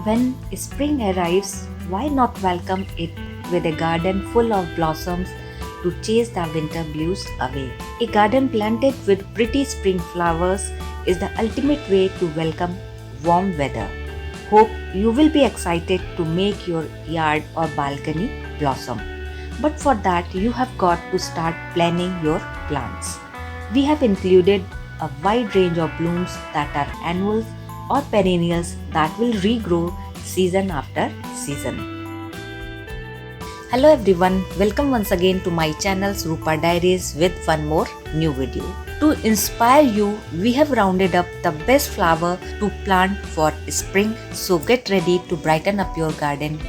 When spring arrives, why not welcome it with a garden full of blossoms to chase the winter blues away? A garden planted with pretty spring flowers is the ultimate way to welcome warm weather. Hope you will be excited to make your yard or balcony blossom. But for that, you have got to start planning your plants. We have included a wide range of blooms that are annuals or perennials that will regrow season after season. Hello everyone, welcome once again to my channel Swaroopa Diaries with one more new video. To inspire you, we have rounded up the best flower to plant for spring, so get ready to brighten up your garden.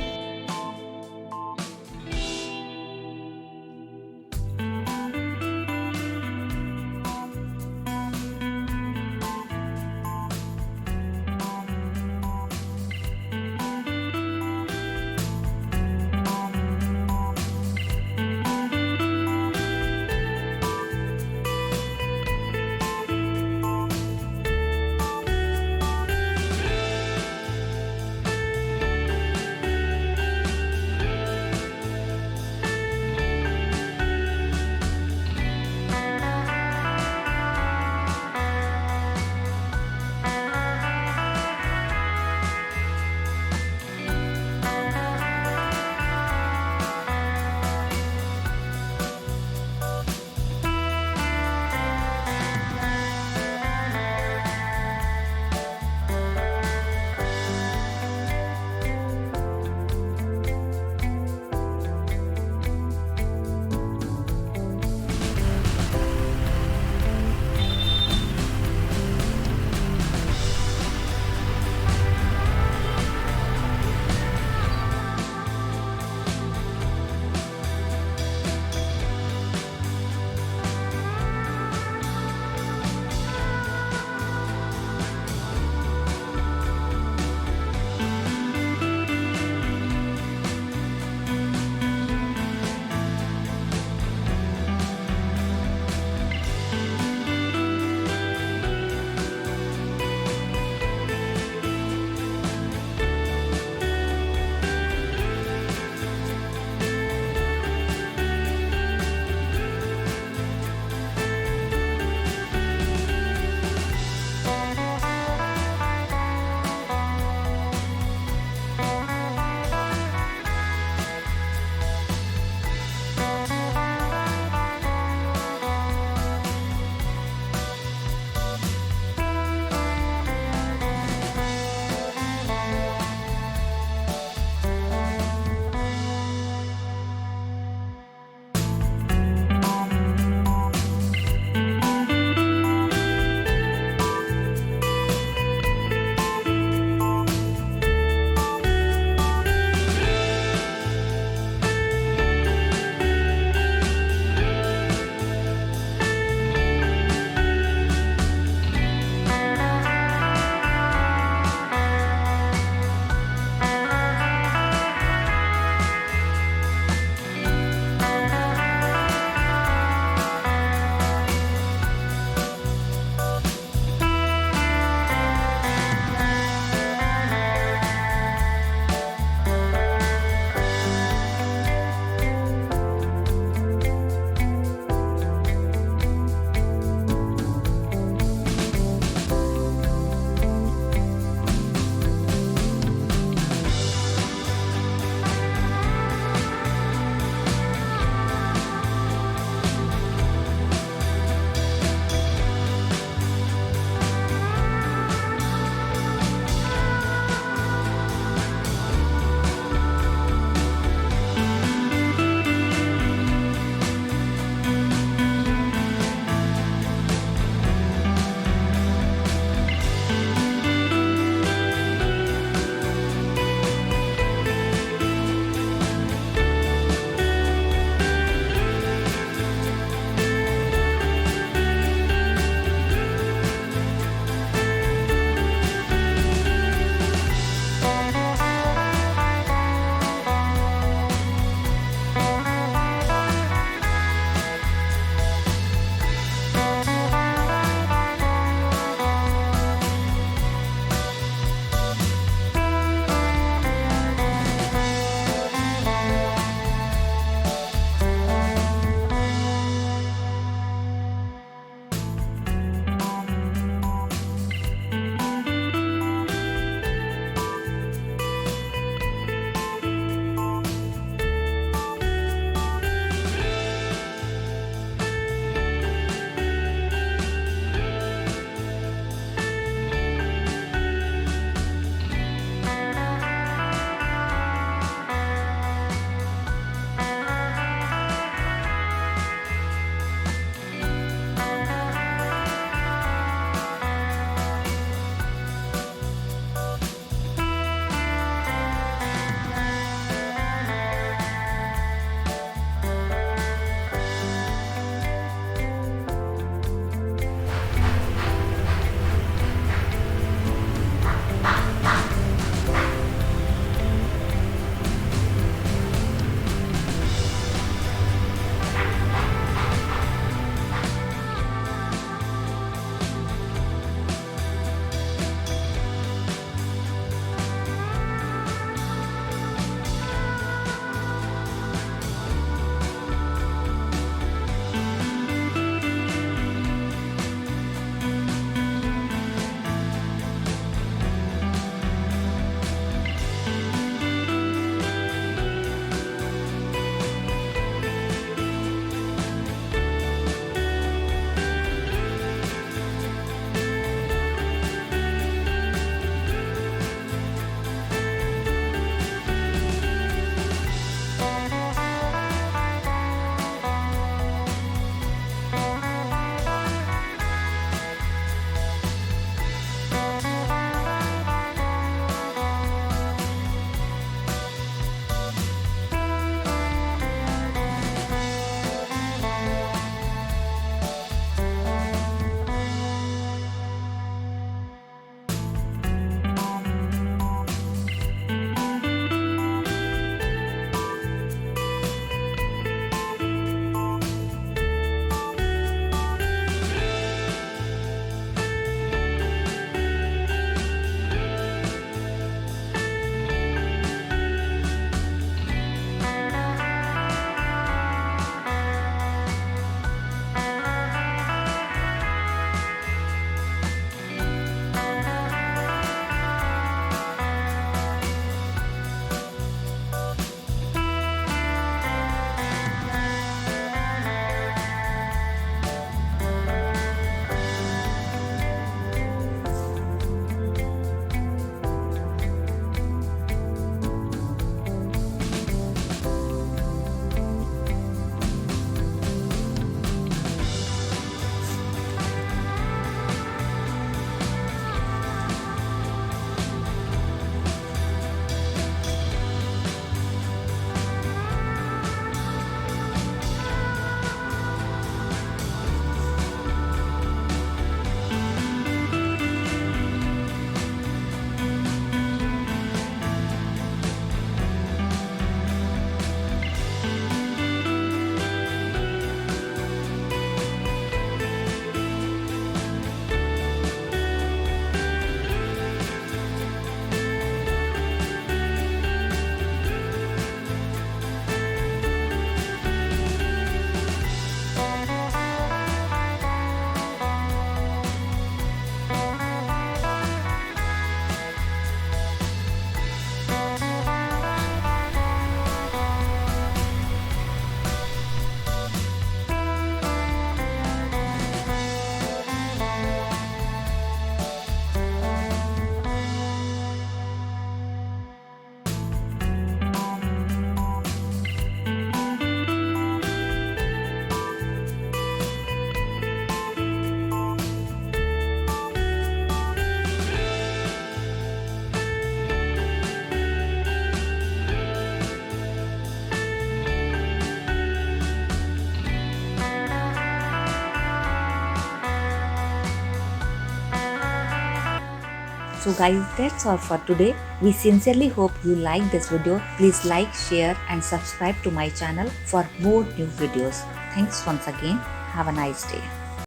So guys, that's all for today. We sincerely hope you like this video. Please like, share and subscribe to my channel for more new videos. Thanks once again. Have a nice day.